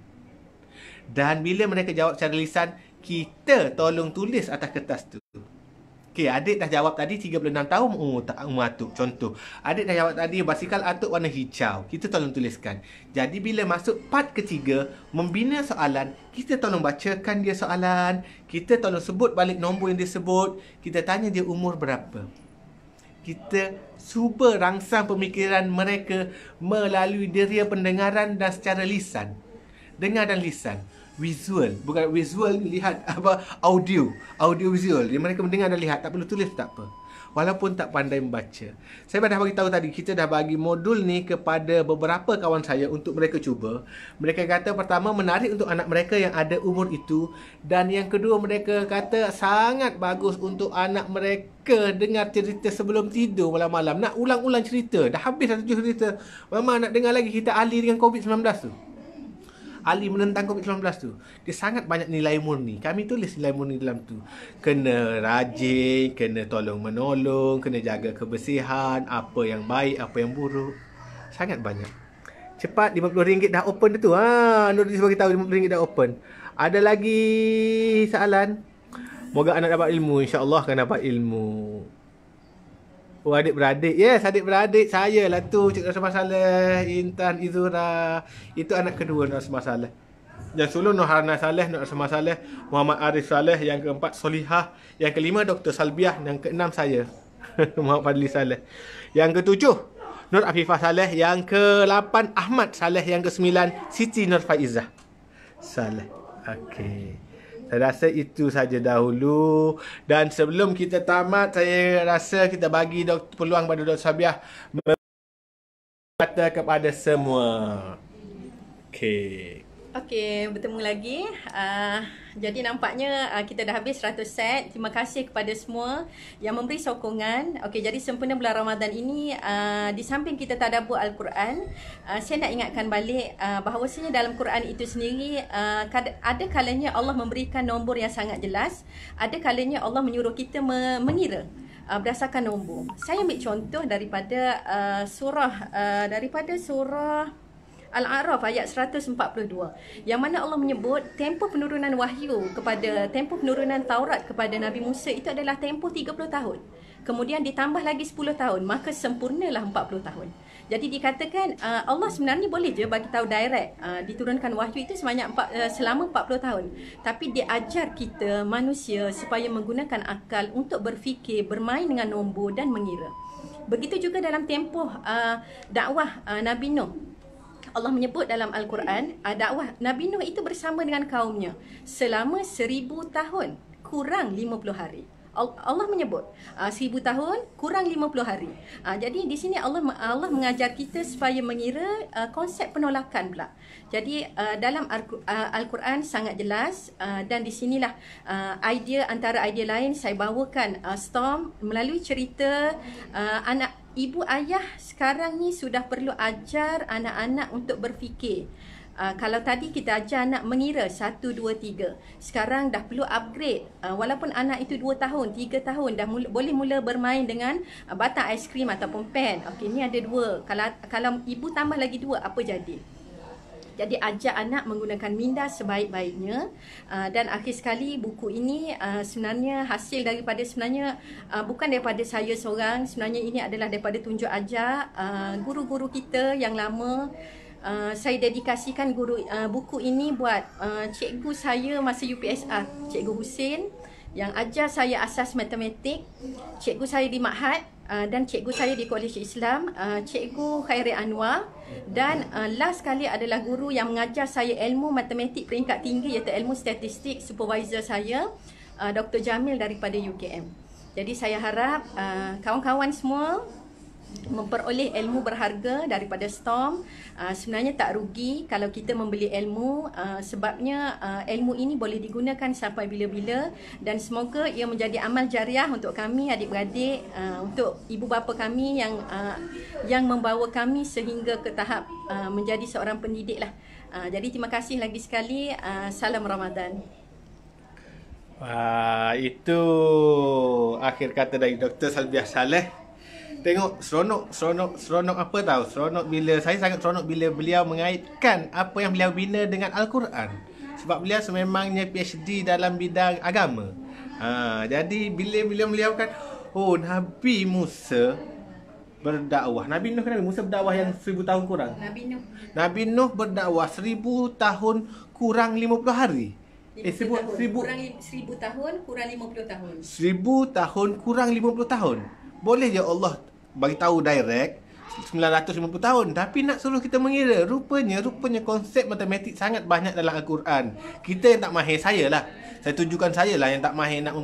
Dan bila mereka jawab secara lisan, kita tolong tulis atas kertas tu. Okey, adik dah jawab tadi 36 tahun umur atuk. Contoh, adik dah jawab tadi basikal atuk warna hijau. Kita tolong tuliskan. Jadi bila masuk part ketiga, membina soalan, kita tolong bacakan dia soalan. Kita tolong sebut balik nombor yang dia sebut. Kita tanya dia umur berapa. Kita cuba rangsang pemikiran mereka melalui deria pendengaran dan secara lisan. Dengar dan lisan. Visual, bukan visual ni lihat audio visual. Dia mereka mendengar dan lihat, tak perlu tulis tak apa. Walaupun tak pandai membaca. Saya dah bagi tahu tadi, kita dah bagi modul ni kepada beberapa kawan saya untuk mereka cuba. Mereka kata pertama menarik untuk anak mereka yang ada umur itu, dan yang kedua mereka kata sangat bagus untuk anak mereka dengar cerita sebelum tidur malam-malam. Nak ulang-ulang cerita, dah habis dah 7 cerita. Mama nak dengar lagi cerita Ali dengan COVID-19 tu. Ali menentang COVID-19 tu. Dia sangat banyak nilai murni. Kami tulis nilai murni dalam tu. Kena rajin, kena tolong menolong, kena jaga kebersihan, apa yang baik, apa yang buruk. Sangat banyak. Cepat, RM50 dah open tu. Nurdin bagi tahu RM50 dah open. Ada lagi soalan? Moga anak dapat ilmu. InsyaAllah akan dapat ilmu. Oh, adik-beradik. Yes, adik-beradik. Saya lah tu. Cik Nur Asmah Saleh, Intan Izura. Itu anak kedua Nur Asmah Saleh. Yang sulung Nur Hana Saleh, Nur Asmah Saleh, Muhammad Arif Saleh. Yang keempat Solihah. Yang kelima Dr. Salbiah. Yang keenam saya, Muhammad Fadli Saleh. Yang ketujuh Nur Afifah Saleh. Yang ke-8 Ahmad Saleh. Yang ke-9 Siti Nur Faizah Saleh. Okey. Saya rasa itu saja dahulu. Dan sebelum kita tamat, saya rasa kita bagi peluang pada Dr. Salbiah berkata kepada semua. Okey, bertemu lagi. Jadi nampaknya kita dah habis 100 set. Terima kasih kepada semua yang memberi sokongan. Okey, jadi sempena bulan Ramadan ini, di samping kita tadabbur Al-Quran, saya nak ingatkan balik bahawasanya dalam Quran itu sendiri ada kalanya Allah memberikan nombor yang sangat jelas, ada kalanya Allah menyuruh kita mengira berdasarkan nombor. Saya ambil contoh daripada surah Al-A'raf ayat 142, yang mana Allah menyebut tempoh penurunan tempoh penurunan Taurat kepada Nabi Musa itu adalah tempoh 30 tahun. Kemudian ditambah lagi 10 tahun, maka sempurnalah 40 tahun. Jadi dikatakan Allah sebenarnya boleh je bagi tahu direct diturunkan wahyu itu selama 40 tahun. Tapi dia ajar kita manusia supaya menggunakan akal untuk berfikir, bermain dengan nombor dan mengira. Begitu juga dalam tempoh dakwah Nabi Nuh. Allah menyebut dalam Al-Quran, dakwah Nabi Nuh itu bersama dengan kaumnya selama 1000 tahun kurang 50 hari. Allah menyebut 1000 tahun kurang 50 hari. Jadi di sini Allah mengajar kita supaya mengira konsep penolakan pula. Jadi dalam Al-Quran sangat jelas, dan di sinilah antara idea lain saya bawakan Storm melalui cerita anak ibu ayah sekarang ni sudah perlu ajar anak-anak untuk berfikir. Kalau tadi kita ajar anak mengira 1, 2, 3, sekarang dah perlu upgrade. Walaupun anak itu 2 tahun, 3 tahun dah boleh mula bermain dengan batang aiskrim ataupun pen. Okey, ni ada 2. Kalau ibu tambah lagi 2, apa jadi? Jadi ajak anak menggunakan minda sebaik-baiknya. Dan akhir sekali buku ini sebenarnya hasil daripada bukan daripada saya seorang. Sebenarnya ini adalah daripada tunjuk ajar guru-guru kita yang lama. Saya dedikasikan buku ini buat cikgu saya masa UPSR, Cikgu Husin, yang ajar saya asas matematik, cikgu saya di Ma'had, dan cikgu saya di Kolej Islam, Cikgu Khairi Anwar, dan last sekali adalah guru yang mengajar saya ilmu matematik peringkat tinggi, iaitu ilmu statistik, supervisor saya, Dr. Jamil daripada UKM. Jadi saya harap kawan-kawan semua memperoleh ilmu berharga daripada Storm. Sebenarnya tak rugi kalau kita membeli ilmu, sebabnya ilmu ini boleh digunakan sampai bila-bila, dan semoga ia menjadi amal jariah untuk kami adik-beradik, untuk ibu bapa kami yang membawa kami sehingga ke tahap menjadi seorang pendidik lah. Jadi terima kasih lagi sekali. Salam Ramadan. Itu akhir kata dari Dr. Salbiah Saleh. Tengok seronok apa tahu? Saya sangat seronok bila beliau mengaitkan apa yang beliau bina dengan Al-Quran. Sebab beliau sememangnya PhD dalam bidang agama. Jadi bila beliau kan, Nabi Musa berdakwah. Nabi Nuh kan, Musa berdakwah yang 1000 tahun kurang. Nabi Nuh berdakwah 1000 tahun kurang 50 hari. 1000 tahun kurang 50 tahun. 1000 tahun kurang 50 tahun. Boleh je Allah bagi tahu direct 950 tahun, tapi nak suruh kita mengira. Rupanya konsep matematik sangat banyak dalam Al-Quran. Kita yang tak mahir, saya tunjukkan saya lah yang tak mahir nak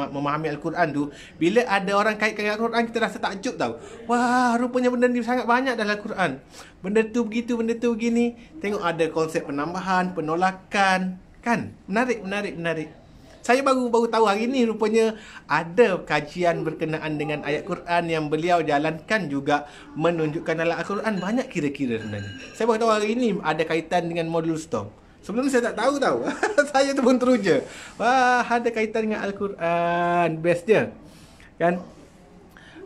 memahami Al-Quran tu. Bila ada orang kaitkan dengan Al-Quran, kita rasa takjub tau. Wah, rupanya benda ni sangat banyak dalam Al-Quran. Benda tu begitu, benda tu begini. Tengok ada konsep penambahan, penolakan. Kan? Menarik. Saya baru tahu hari ni rupanya ada kajian berkenaan dengan ayat Quran yang beliau jalankan juga menunjukkan dalam Al-Quran banyak kira-kira sebenarnya. Saya baru tahu hari ni ada kaitan dengan modul Storm. Sebelum ni saya tak tahu tau. Saya tu pun teruja. Wah, ada kaitan dengan Al-Quran. Best dia. Kan?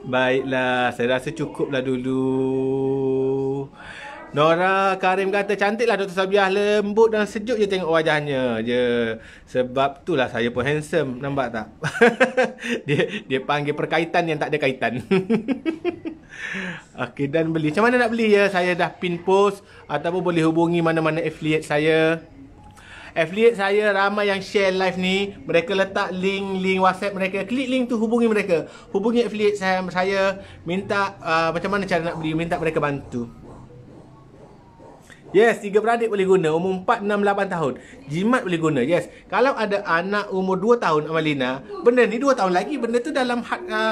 Baiklah, saya rasa cukuplah dulu. Nora Karim kata, cantiklah Dr. Salbiah, lembut dan sejuk je tengok wajahnya je. Sebab itulah saya pun handsome, nampak tak? dia panggil perkaitan yang tak ada kaitan. Okey, dan beli. Macam mana nak beli ya? Saya dah pin post, ataupun boleh hubungi mana-mana affiliate saya. Affiliate saya ramai yang share live ni. Mereka letak link WhatsApp mereka. Klik link tu, hubungi mereka. Hubungi affiliate saya minta macam mana cara nak beli, minta mereka bantu. Yes, 3 beradik boleh guna. Umur 4, 6, 8 tahun. Jimat boleh guna. Yes. Kalau ada anak umur 2 tahun, Amalina, benda ni 2 tahun lagi, benda tu dalam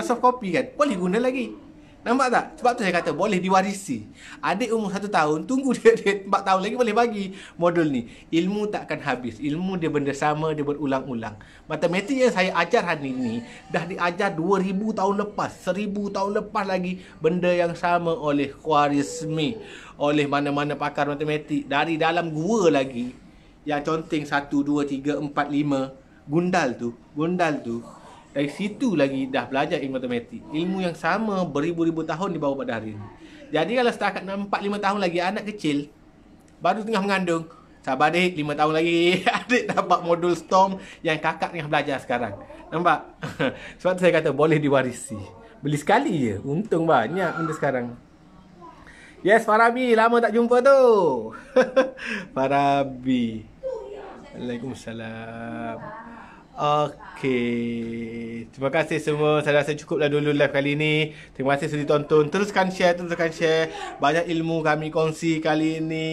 soft copy kan. Boleh guna lagi. Nampak tak? Sebab tu saya kata boleh diwarisi. Adik umur 1 tahun, tunggu dia 4 tahun lagi boleh bagi modul ni. Ilmu tak akan habis. Ilmu dia benda sama, dia berulang-ulang. Matematik yang saya ajar hari ni dah diajar 2000 tahun lepas, 1000 tahun lepas lagi, benda yang sama oleh Khwarizmi, oleh mana-mana pakar matematik dari dalam gua lagi. Yang conteng 1 2 3 4 5 gundal tu. Dari situ lagi dah belajar ilmu matematik. Ilmu yang sama beribu-ribu tahun dibawa pada hari ini. Jadi kalau setakat 4-5 tahun lagi, anak kecil baru tengah mengandung, sabar adik, 5 tahun lagi adik dapat modul Storm yang kakak tengah belajar sekarang. Nampak? Sebab tu saya kata boleh diwarisi. Beli sekali je, untung banyak benda sekarang. Yes, Farabi, lama tak jumpa tu. Farabi. Waalaikumsalam. Okey, terima kasih semua. Saya rasa cukuplah dulu live kali ni. Terima kasih sudah ditonton. Teruskan share. Banyak ilmu kami kongsi kali ni.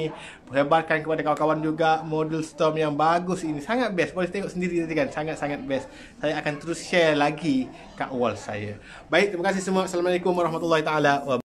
ini. Hebarkan kepada kawan-kawan juga model Storm yang bagus ini. Sangat best. Boleh tengok sendiri tadi kan. Sangat-sangat best. Saya akan terus share lagi kat wall saya. Baik, terima kasih semua. Assalamualaikum warahmatullahi taala wabarakatuh.